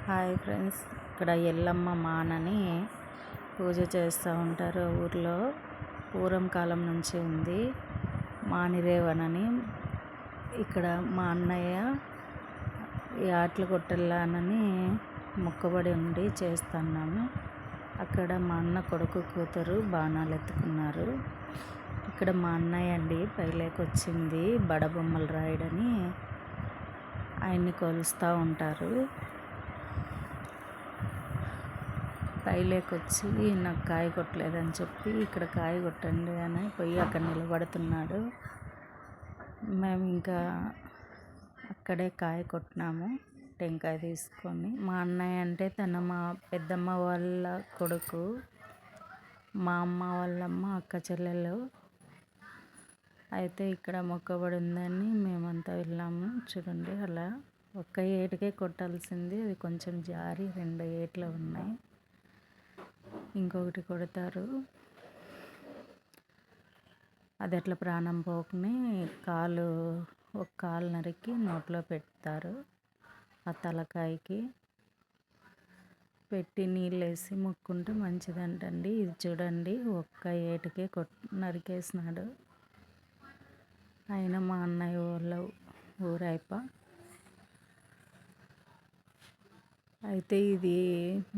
Hi friends, ఇక్కడ ఎల్లమ్మ మానని పూజ చేస్తూ ఉంటారు. ఊర్లో పూర్వం కాలం నుంచి ఉంది మానిరేవనని. ఇక్కడ మా అన్నయ్య ఈ ఆటలు కొట్టెళ్ళానని మొక్కబడి ఉండి చేస్తున్నాము. అక్కడ మా అన్న కొడుకు కూతురు బాణాలు ఎత్తుకున్నారు. ఇక్కడ మా అన్నయ్య అండి పైలోకి వచ్చింది బడబొమ్మలు రాయడని ఆయన్ని కొలుస్తూ ఉంటారు. పైలోకి వచ్చి నాకు కాయ కొట్టలేదని చెప్పి ఇక్కడ కాయ కొట్టండి అని పోయి అక్కడ నిలబడుతున్నాడు. మేము ఇంకా అక్కడే కాయ కొట్టినాము టెంకాయ తీసుకొని. మా అన్నయ్య అంటే మా పెద్దమ్మ వాళ్ళ కొడుకు, మా అమ్మ వాళ్ళమ్మ అక్క చెల్లెలు. అయితే ఇక్కడ మొక్కబడి ఉందని మేమంతా వెళ్ళాము. చూడండి, అలా ఒక్క ఏటుకే కొట్టాల్సింది, అది కొంచెం జారి 2 ఏట్లు ఉన్నాయి. ఇంకొకటి కొడతారు, అది అట్లా ప్రాణం పోకుని ఒక కాలు నరికి నోట్లో పెడతారు. ఆ తలకాయకి పెట్టి నీళ్ళు వేసి మొక్కుంటే మంచిదంటండి. ఇది చూడండి, ఒక్క ఏటుకే నరికేసినాడు. అయినా మా అన్నయ్య వాళ్ళ ఊరైప. అయితే ఇది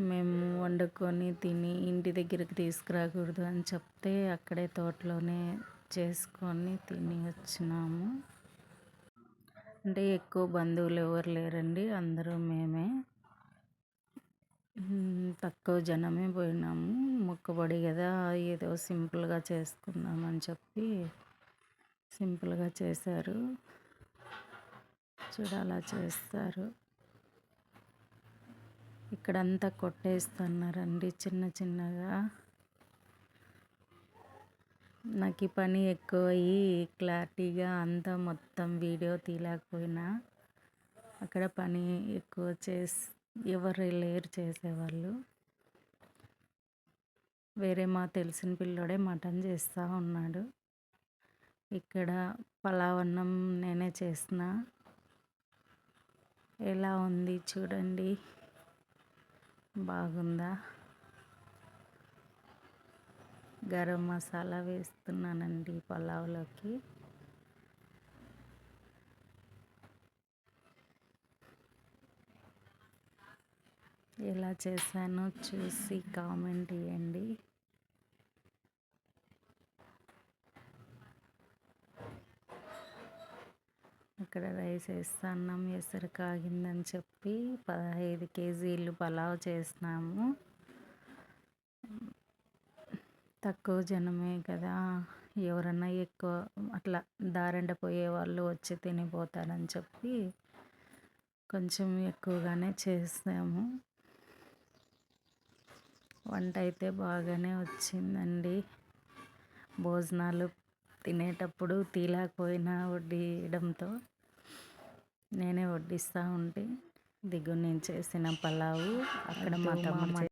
మేము వండుకొని తిని ఇంటి దగ్గరికి తీసుకురాకూడదు అని చెప్తే అక్కడే తోటలోనే చేసుకొని తిని వచ్చినాము. అంటే ఎక్కువ బంధువులు ఎవరు లేరండి, అందరూ మేమే. తక్కువ జనమే పోయినాము. మొక్కబడి కదా, ఏదో సింపుల్గా చేసుకుందామని చెప్పి సింపుల్గా చేశారు. అలా చేస్తారు. ఇక్కడంతా కొట్టేస్తున్నారండి చిన్న చిన్నగా. నాకు ఈ పని ఎక్కువయ్యి క్లారిటీగా అంతా మొత్తం వీడియో తీయలేకపోయినా, అక్కడ పని ఎక్కువ ఎవరు లేరు చేసేవాళ్ళు. వేరే మా తెలిసిన పిల్లోడే మటన్ చేస్తూ ఉన్నాడు. ఇక్కడ పలావ్ అన్నం నేనే చేసిన. ఎలా ఉంది చూడండి, బాగుందా? గరం మసాలా వేస్తున్నానండి పలావ్లోకి. ఎలా చేశానో చూసి కామెంట్ ఇవ్వండి. ఇక్కడ రైస్ వేస్తున్నాం. ఎసరు కాగిందని చెప్పి 15 కేజీలు పలావ్ చేసినాము. తక్కువ జనమే కదా, ఎవరన్నా ఎక్కువ అట్లా దారెండ పోయే వాళ్ళు వచ్చి తినిపోతారని చెప్పి కొంచెం ఎక్కువగానే చేసాము. వంట అయితే బాగానే వచ్చిందండి. భోజనాలు తినేటప్పుడు తీయలేకపోయినా వడ్డియడంతో నేనే వడ్డిస్తూ ఉంటే, దిగు నేను చేసిన పలావు అక్కడ మా తమ్ముడు